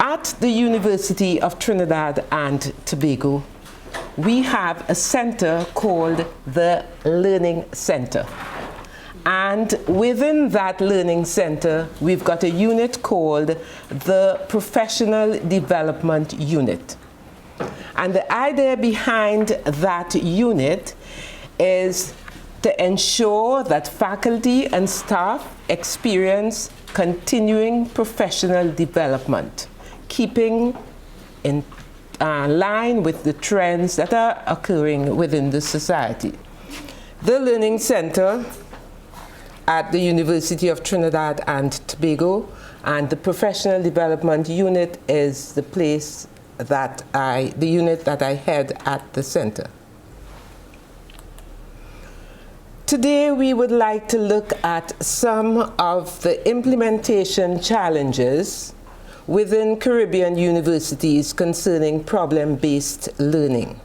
At the University of Trinidad and Tobago, we have a center called the Learning Center. And within that Learning Center, we've got a unit called the Professional Development Unit. And the idea behind that unit is to ensure that faculty and staff experience continuing professional development, keeping in line with the trends that are occurring within the society. The Learning Center at the University of Trinidad and Tobago and the Professional Development Unit is the place that the unit that I head at the center. Today we would like to look at some of the implementation challenges within Caribbean universities concerning problem-based learning.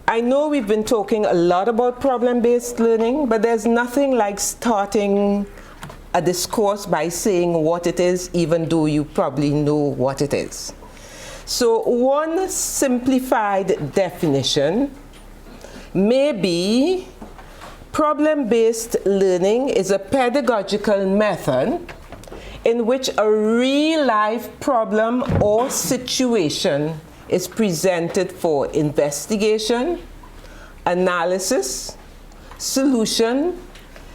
I know we've been talking a lot about problem-based learning, but there's nothing like starting a discourse by saying what it is, even though you probably know what it is. So one simplified definition may be problem-based learning is a pedagogical method in which a real-life problem or situation is presented for investigation, analysis, solution,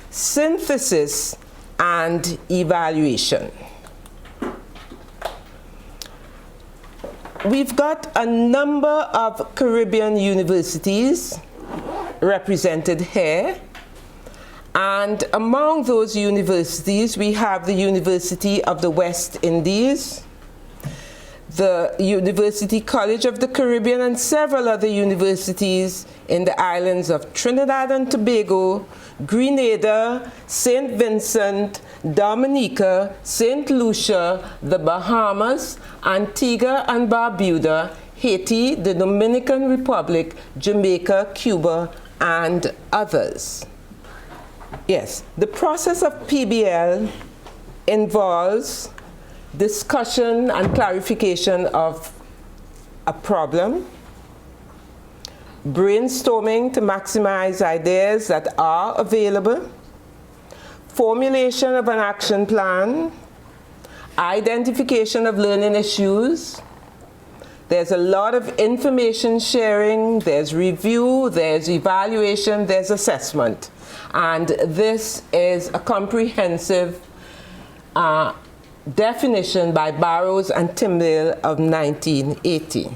synthesis, and evaluation. We've got a number of Caribbean universities represented here, and among those universities we have the University of the West Indies, the University College of the Caribbean, and several other universities in the islands of Trinidad and Tobago, Grenada, St. Vincent, Dominica, St. Lucia, the Bahamas, Antigua and Barbuda, Haiti, the Dominican Republic, Jamaica, Cuba, and others. Yes, the process of PBL involves discussion and clarification of a problem, brainstorming to maximize ideas that are available, formulation of an action plan, identification of learning issues. There's a lot of information sharing, there's review, there's evaluation, there's assessment. And this is a comprehensive definition by Barrows and Tyndall of 1980.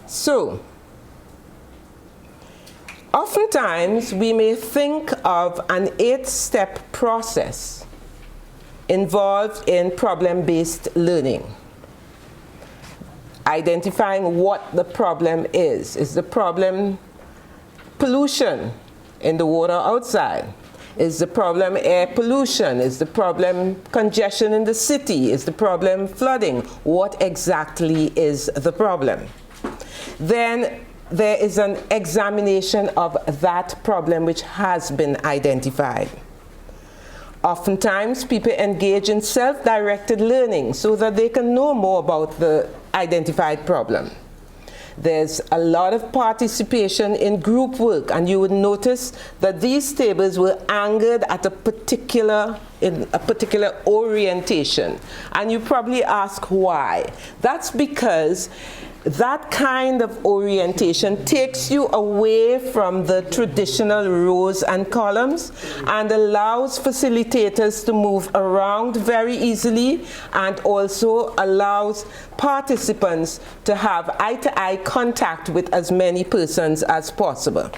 So, oftentimes we may think of an 8-step process involved in problem-based learning. Identifying what the problem is. Is the problem pollution in the water outside? Is the problem air pollution? Is the problem congestion in the city? Is the problem flooding? What exactly is the problem? Then there is an examination of that problem which has been identified. Oftentimes people engage in self-directed learning so that they can know more about the identified problem. There's a lot of participation in group work, and you would notice that these tables were anchored at a particular orientation. And you probably ask why. That's because that kind of orientation takes you away from the traditional rows and columns and allows facilitators to move around very easily, and also allows participants to have eye-to-eye contact with as many persons as possible.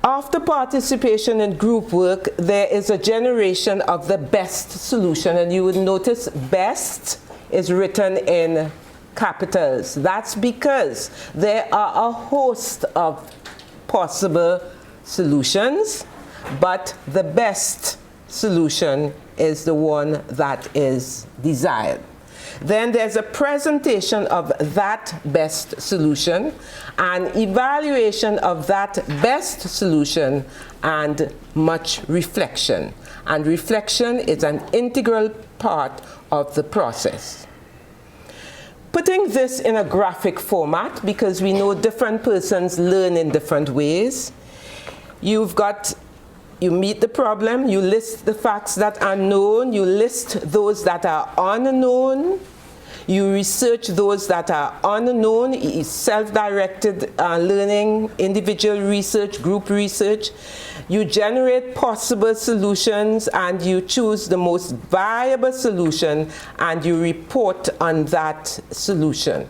After participation in group work, there is a generation of the best solution, and you would notice best is written in capitals. That's because there are a host of possible solutions, but the best solution is the one that is desired. Then there's a presentation of that best solution, an evaluation of that best solution, and much reflection. And reflection is an integral part of the process. Putting this in a graphic format, because we know different persons learn in different ways, you meet the problem, you list the facts that are known, you list those that are unknown, you research those that are unknown, self-directed learning, individual research, group research. You generate possible solutions and you choose the most viable solution and you report on that solution.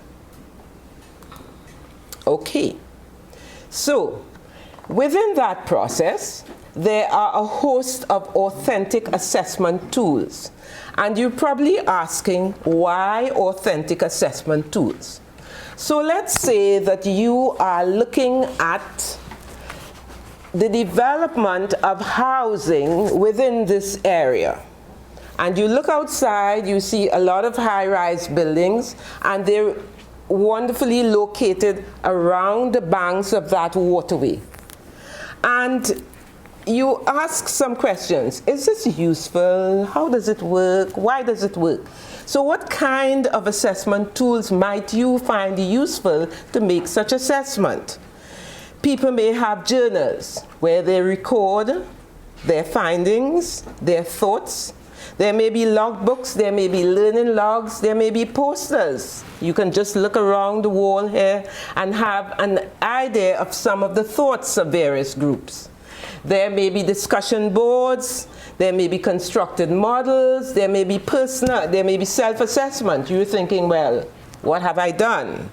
Okay, so within that process, there are a host of authentic assessment tools. And you're probably asking, why authentic assessment tools? So let's say that you are looking at the development of housing within this area. And you look outside, you see a lot of high-rise buildings, and they're wonderfully located around the banks of that waterway. And you ask some questions. Is this useful? How does it work? Why does it work? So what kind of assessment tools might you find useful to make such assessment? People may have journals where they record their findings, their thoughts. There may be logbooks, there may be learning logs, there may be posters. You can just look around the wall here and have an idea of some of the thoughts of various groups. There may be discussion boards, there may be constructed models, there may be personal, there may be self-assessment. You're thinking, well, what have I done?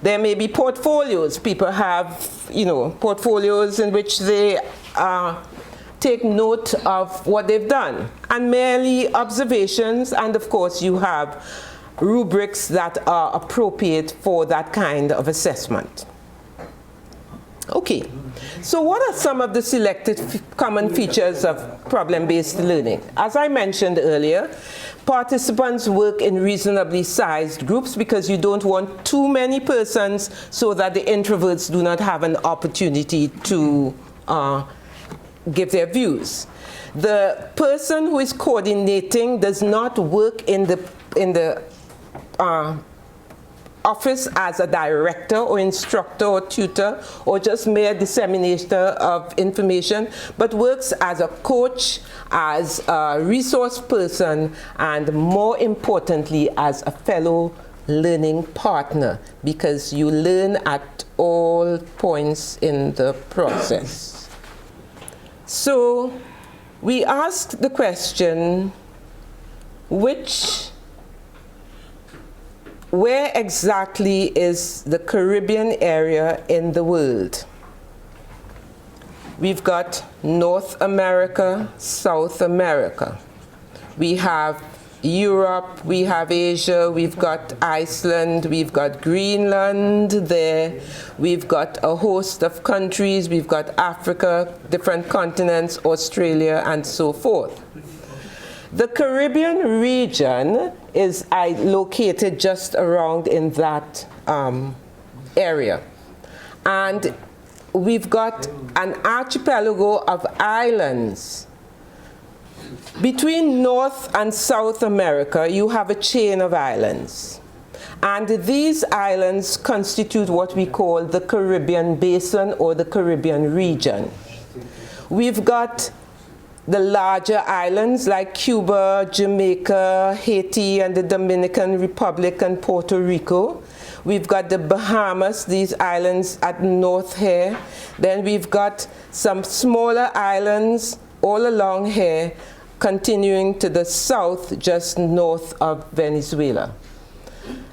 There may be portfolios. People have, portfolios in which they take note of what they've done. And merely observations, and of course you have rubrics that are appropriate for that kind of assessment. Okay, so what are some of the selected common features of problem-based learning? As I mentioned earlier, participants work in reasonably sized groups because you don't want too many persons so that the introverts do not have an opportunity to give their views. The person who is coordinating does not work in the office as a director or instructor or tutor or just mere disseminator of information, but works as a coach, as a resource person, and more importantly, as a fellow learning partner, because you learn at all points in the process. So we asked the question, where exactly is the Caribbean area in the world? We've got North America, South America. We have Europe, we have Asia, we've got Iceland, we've got Greenland there, we've got a host of countries, we've got Africa, different continents, Australia, and so forth. The Caribbean region is located just around in that area. And we've got an archipelago of islands. Between North and South America, you have a chain of islands. And these islands constitute what we call the Caribbean Basin or the Caribbean region. We've got the larger islands like Cuba, Jamaica, Haiti, and the Dominican Republic and Puerto Rico. We've got the Bahamas, these islands at north here. Then we've got some smaller islands all along here, continuing to the south, just north of Venezuela.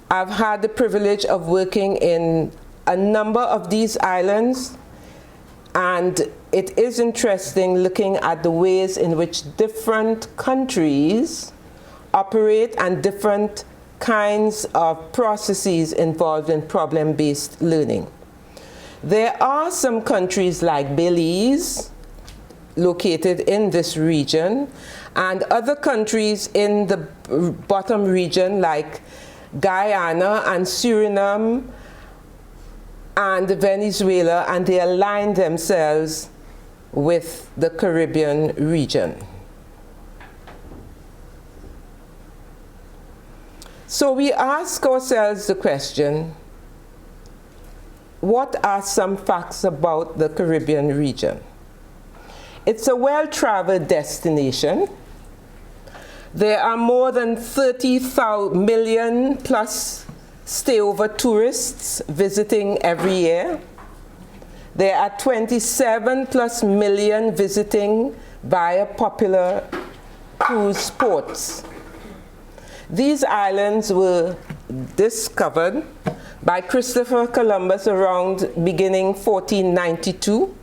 I've had the privilege of working in a number of these islands, and it is interesting looking at the ways in which different countries operate and different kinds of processes involved in problem-based learning. There are some countries like Belize, located in this region, and other countries in the bottom region like Guyana and Suriname and Venezuela, and they align themselves with the Caribbean region. So we ask ourselves the question, what are some facts about the Caribbean region? It's a well-traveled destination. There are more than 30 million plus stayover tourists visiting every year. There are 27 plus million visiting via popular cruise ports. These islands were discovered by Christopher Columbus around beginning 1492.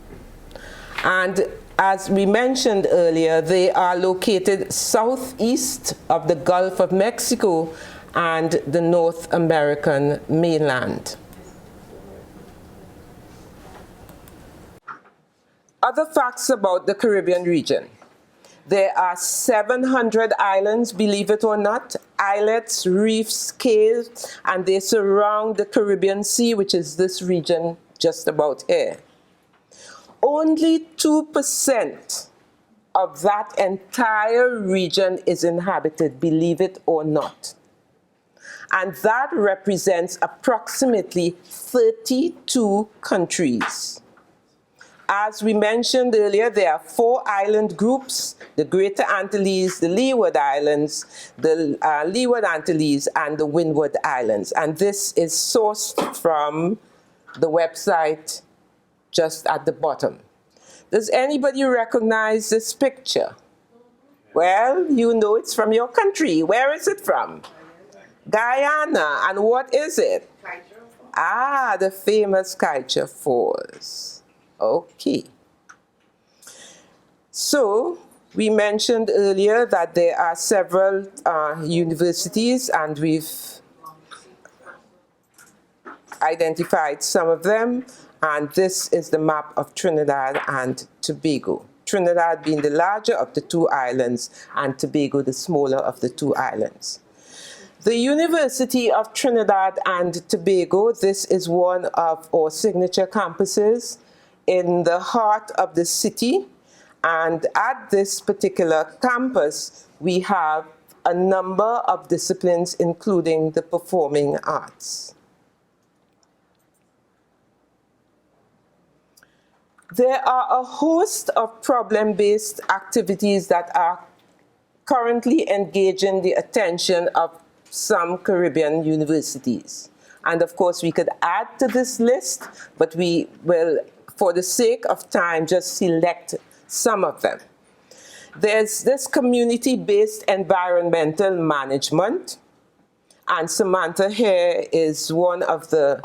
And as we mentioned earlier, they are located southeast of the Gulf of Mexico and the North American mainland. Other facts about the Caribbean region. There are 700 islands, believe it or not, islets, reefs, cays, and they surround the Caribbean Sea, which is this region just about here. Only 2% of that entire region is inhabited, believe it or not. And that represents approximately 32 countries. As we mentioned earlier, there are 4 island groups: the Greater Antilles, the Leeward Islands, the Leeward Antilles, and the Windward Islands. And this is sourced from the website just at the bottom. Does anybody recognize this picture? Well, you know it's from your country. Where is it from? Guyana. And what is it? Ah, the famous Kaicha Falls. Okay. So we mentioned earlier that there are several universities, and we've identified some of them. And this is the map of Trinidad and Tobago. Trinidad being the larger of the 2 islands, and Tobago the smaller of the 2 islands. The University of Trinidad and Tobago, this is one of our signature campuses in the heart of the city. And at this particular campus, we have a number of disciplines, including the performing arts. There are a host of problem-based activities that are currently engaging the attention of some Caribbean universities. And of course, we could add to this list, but we will, for the sake of time, just select some of them. There's this community-based environmental management, and Samantha here is one of the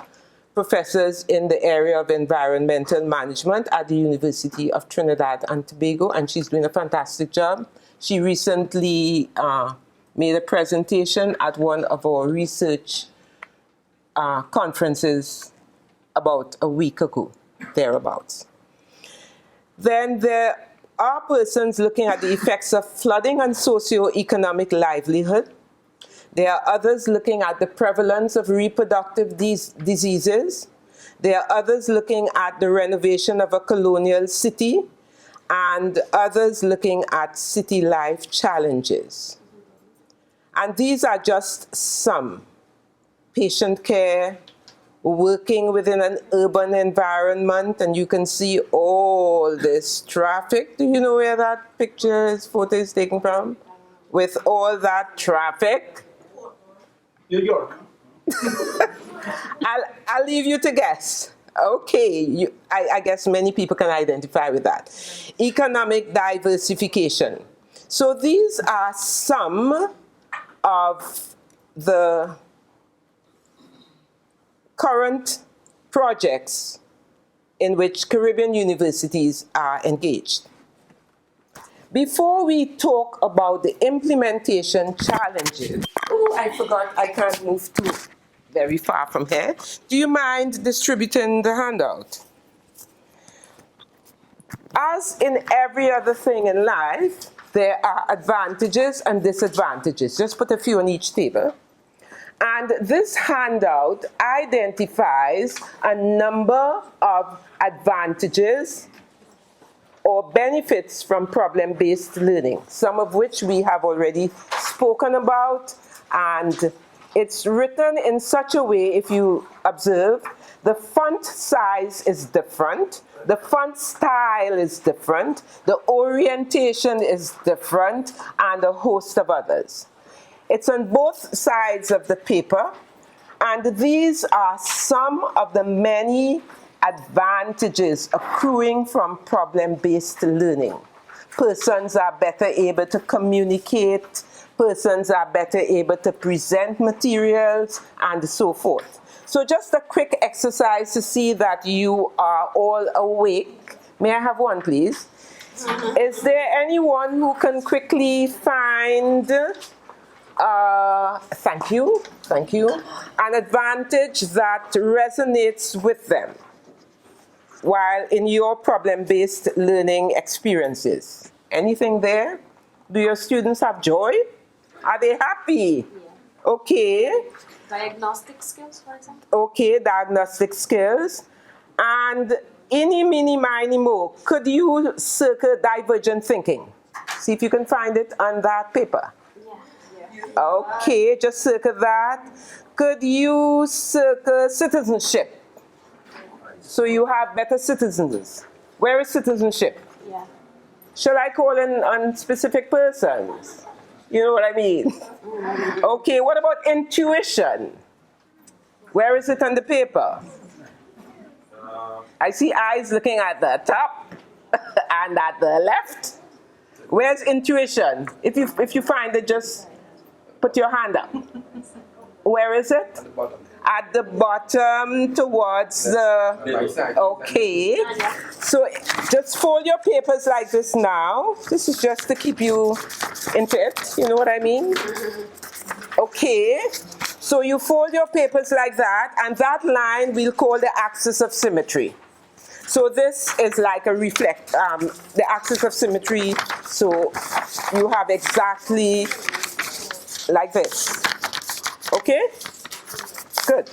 professors in the area of environmental management at the University of Trinidad and Tobago, and she's doing a fantastic job. She recently made a presentation at one of our research conferences about a week ago, thereabouts. Then there are persons looking at the effects of flooding on socio-economic livelihood. There are others looking at the prevalence of reproductive diseases. There are others looking at the renovation of a colonial city, and others looking at city life challenges. And these are just some. Patient care, working within an urban environment, and you can see all this traffic. Do you know where that photo is taken from? With all that traffic? New York. I'll leave you to guess. Okay, I guess many people can identify with that. Economic diversification. So these are some of the current projects in which Caribbean universities are engaged. Before we talk about the implementation challenges, oh, I forgot, I can't move too very far from here. Do you mind distributing the handout? As in every other thing in life, there are advantages and disadvantages. Just put a few on each table. And this handout identifies a number of advantages or benefits from problem-based learning, some of which we have already spoken about, and it's written in such a way, if you observe, the font size is different, the font style is different, the orientation is different, and a host of others. It's on both sides of the paper, and these are some of the many advantages accruing from problem-based learning. Persons are better able to communicate, persons are better able to present materials, and so forth. So just a quick exercise to see that you are all awake. May I have one, please? Is there anyone who can quickly find, thank you, an advantage that resonates with them while in your problem-based learning experiences? Anything there? Do your students have joy? Are they happy? Yeah. Okay. Diagnostic skills, for example. Okay, diagnostic skills. And any, mini, miny, mo, could you circle divergent thinking? See if you can find it on that paper. Yeah. Okay, just circle that. Could you circle citizenship? So you have better citizens. Where is citizenship? Yeah. Shall I call in on specific persons? You know what I mean? Okay, what about intuition? Where is it on the paper? I see eyes looking at the top and at the left. Where's intuition? If you find it, just put your hand up. Where is it? At the bottom towards the, okay. So just fold your papers like this now. This is just to keep you into it, you know what I mean? Okay, so you fold your papers like that, and that line we'll call the axis of symmetry. So this is like a the axis of symmetry, so you have exactly like this. Okay? Good.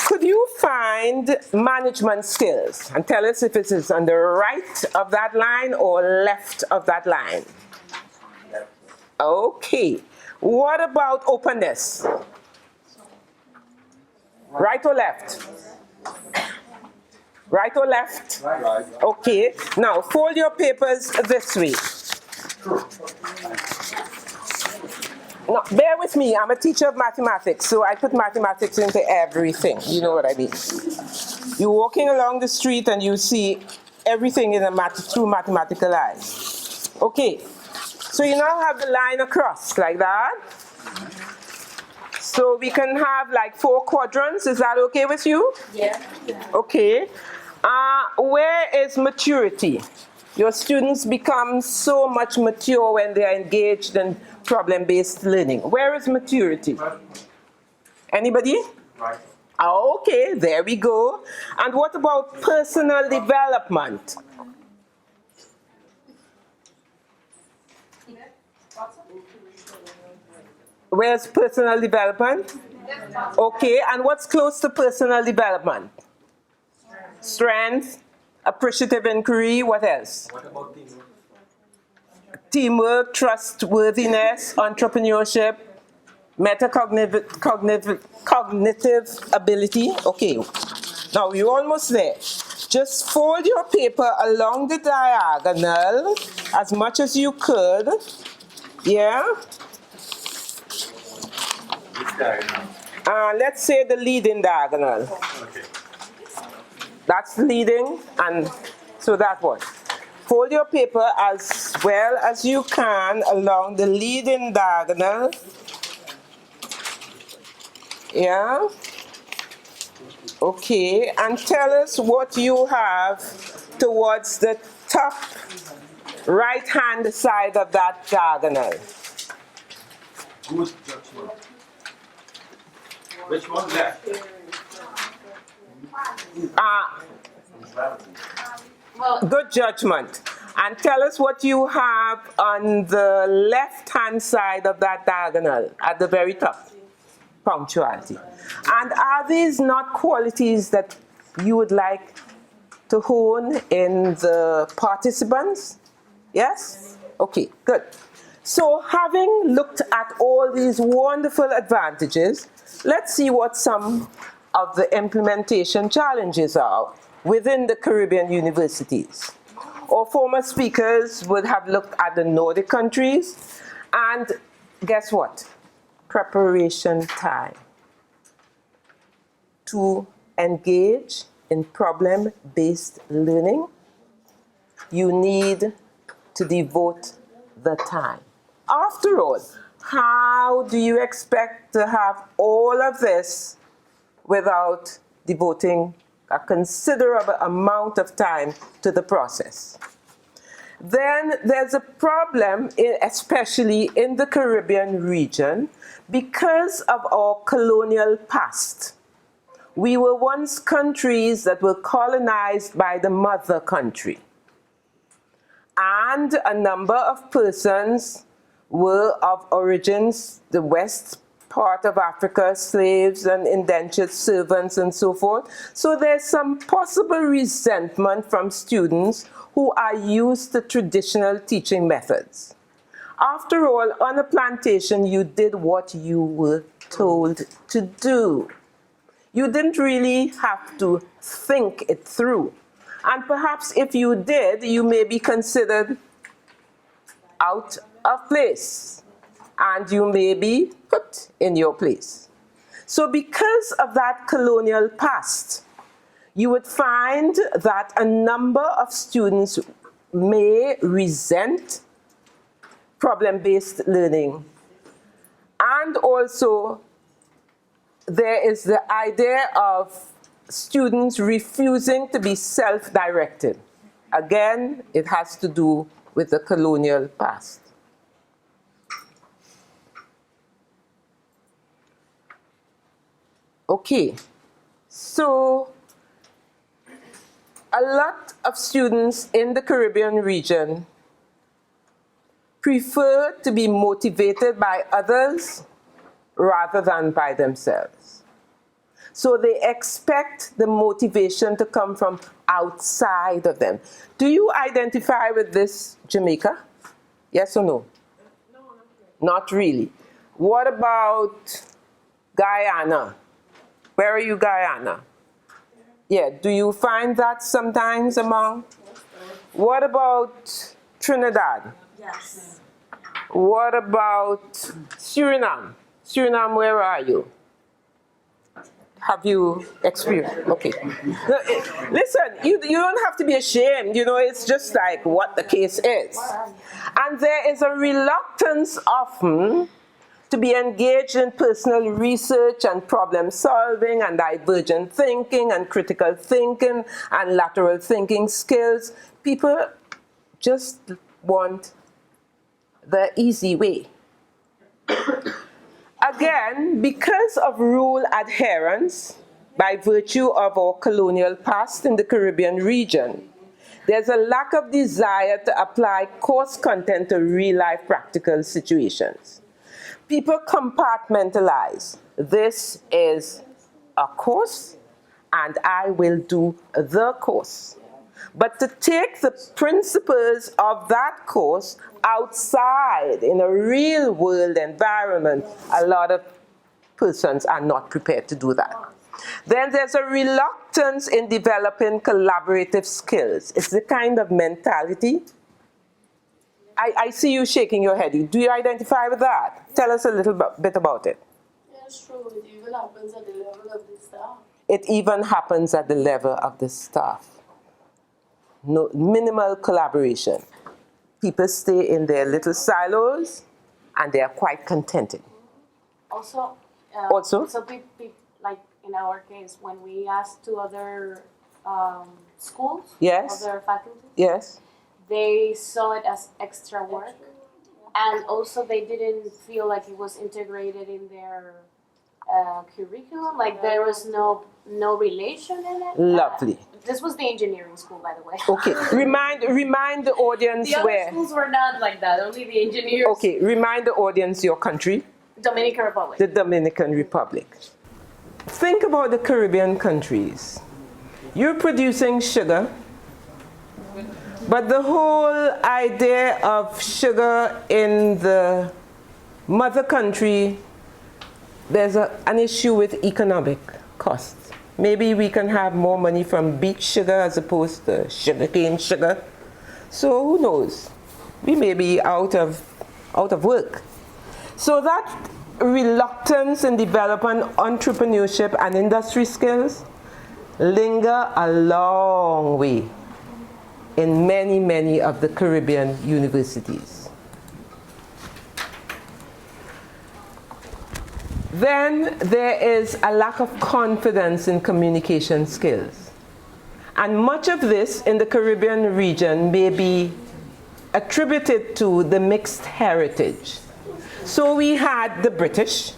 Could you find management skills and tell us if it is on the right of that line or left of that line? Okay. What about openness? Right or left? Right or left? Right. Okay. Now fold your papers this way. Now, bear with me, I'm a teacher of mathematics, so I put mathematics into everything. You know what I mean? You're walking along the street and you see everything in through mathematical eyes. Okay, so you now have the line across like that. So we can have like 4 quadrants. Is that okay with you? Yeah. Okay. Where is maturity? Your students become so much mature when they are engaged in problem-based learning. Where is maturity? Anybody? Right. Okay, there we go. And what about personal development? Where's personal development? Okay, and what's close to personal development? Strength, appreciative inquiry, what else? What about teamwork? Teamwork, trustworthiness, entrepreneurship, cognitive ability. Okay, now you're almost there. Just fold your paper along the diagonal as much as you could. Yeah? Which diagonal? Let's say the leading diagonal. Okay. That's leading, and so that one. Fold your paper as well as you can along the leading diagonal. Yeah? Okay, and tell us what you have towards the top right-hand side of that diagonal. Good judgment. Which one left? Well, Good judgment. And tell us what you have on the left-hand side of that diagonal at the very top. Punctuality. And are these not qualities that you would like to hone in the participants? Yes? Okay, good. So having looked at all these wonderful advantages, let's see what some of the implementation challenges are within the Caribbean universities. Our former speakers would have looked at the Nordic countries, and guess what? Preparation time to engage in problem-based learning. You need to devote the time. After all, how do you expect to have all of this without devoting a considerable amount of time to the process? Then there's a problem, especially in the Caribbean region, because of our colonial past. We were once countries that were colonized by the mother country. And a number of persons were of origins, the west part of Africa, slaves and indentured servants and so forth. So there's some possible resentment from students who are used to traditional teaching methods. After all, on a plantation, you did what you were told to do. You didn't really have to think it through. And perhaps if you did, you may be considered out of place, and you may be put in your place. So because of that colonial past, you would find that a number of students may resent problem-based learning. And also, there is the idea of students refusing to be self-directed. Again, it has to do with the colonial past. Okay, so a lot of students in the Caribbean region prefer to be motivated by others rather than by themselves. So they expect the motivation to come from outside of them. Do you identify with this, Jamaica? Yes or no? no, Not really. What about Guyana? Where are you, Guyana? Yeah, do you find that sometimes among? What about Trinidad? Yes. What about Suriname? Suriname, where are you? Have you experienced? Okay. Listen, you don't have to be ashamed. You know, it's just like what the case is. And there is a reluctance often to be engaged in personal research and problem solving and divergent thinking and critical thinking and lateral thinking skills. People just want the easy way. Again, because of rule adherence, by virtue of our colonial past in the Caribbean region, there's a lack of desire to apply course content to real-life practical situations. People compartmentalize. This is a course, and I will do the course. But to take the principles of that course outside in a real world environment, a lot of persons are not prepared to do that. Then there's a reluctance in developing collaborative skills. It's the kind of mentality. I see you shaking your head. Do you identify with that? Tell us a little bit about it. Yes, true. It even happens at the level of the staff. It even happens at the level of the staff. No, minimal collaboration. People stay in their little silos, and they are quite contented. Also, Also? so like in our case, when we asked to other schools, Yes. other faculties, Yes? they saw it as extra work, and also they didn't feel like it was integrated in their curriculum. Like there was no relation in it. Lovely. This was the engineering school, by the way. Okay, remind the audience The other where. schools were not like that. Only the engineers. Okay, remind the audience your country. Dominican Republic. The Dominican Republic. Think about the Caribbean countries. You're producing sugar, but the whole idea of sugar in the mother country, there's an issue with economic costs. Maybe we can have more money from beet sugar as opposed to sugarcane sugar. So who knows? We may be out of work. So that reluctance in developing entrepreneurship and industry skills linger a long way in many, many of the Caribbean universities. Then there is a lack of confidence in communication skills. And much of this in the Caribbean region may be attributed to the mixed heritage. So we had the British,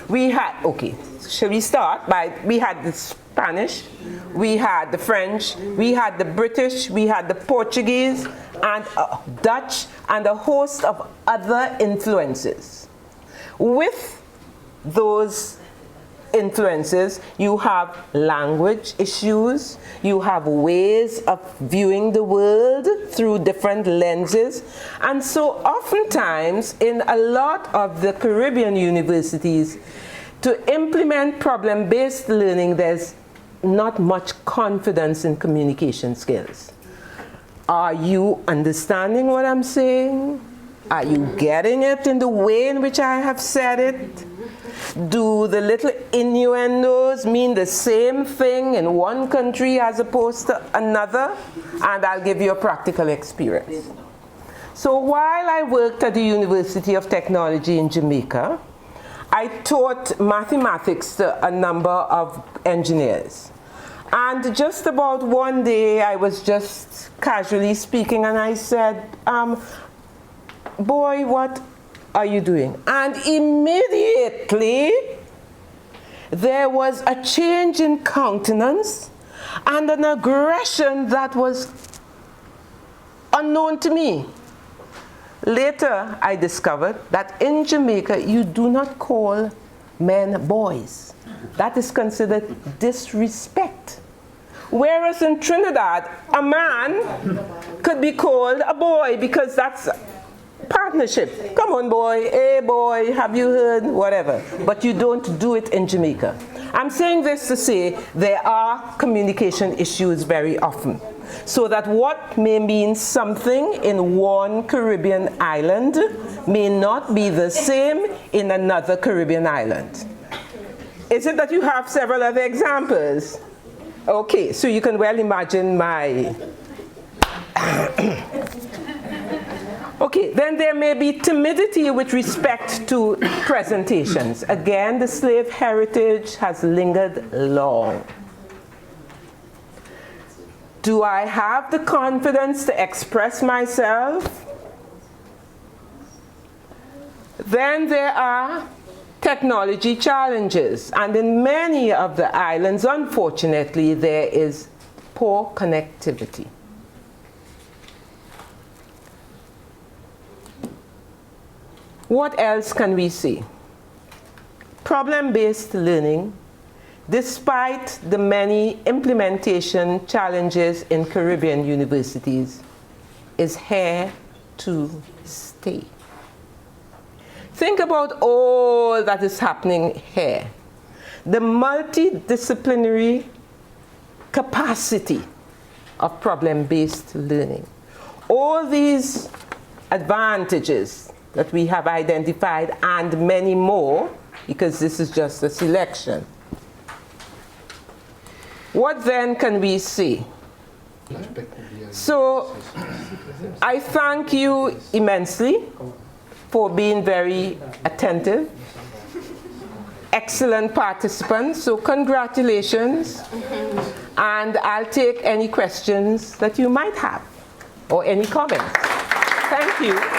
we had, okay, shall we start by, we had the Spanish, we had the French, we had the British, we had the Portuguese, and Dutch, and a host of other influences. With those influences, you have language issues, you have ways of viewing the world through different lenses, and so oftentimes in a lot of the Caribbean universities, to implement problem-based learning, there's not much confidence in communication skills. Are you understanding what I'm saying? Are you getting it in the way in which I have said it? Do the little innuendos mean the same thing in one country as opposed to another? And I'll give you a practical experience. So while I worked at the University of Technology in Jamaica, I taught mathematics to a number of engineers. And just about one day, I was just casually speaking, and I said, boy, what are you doing? And immediately, there was a change in countenance and an aggression that was unknown to me. Later, I discovered that in Jamaica, you do not call men boys. That is considered disrespect. Whereas in Trinidad, a man could be called a boy because that's partnership. Come on, boy. Hey, boy, have you heard? Whatever. But you don't do it in Jamaica. I'm saying this to say there are communication issues very often. So that what may mean something in one Caribbean island may not be the same in another Caribbean island. Is it that you have several other examples? Okay, so you can well imagine my... Okay, then there may be timidity with respect to presentations. Again, the slave heritage has lingered long. Do I have the confidence to express myself? Then there are technology challenges. And in many of the islands, unfortunately, there is poor connectivity. What else can we see? Problem-based learning, despite the many implementation challenges in Caribbean universities, is here to stay. Think about all that is happening here. The multidisciplinary capacity of problem-based learning. All these advantages that we have identified and many more, because this is just a selection. What then can we see? So I thank you immensely for being very attentive, excellent participants, so congratulations, and I'll take any questions that you might have or any comments. Thank you.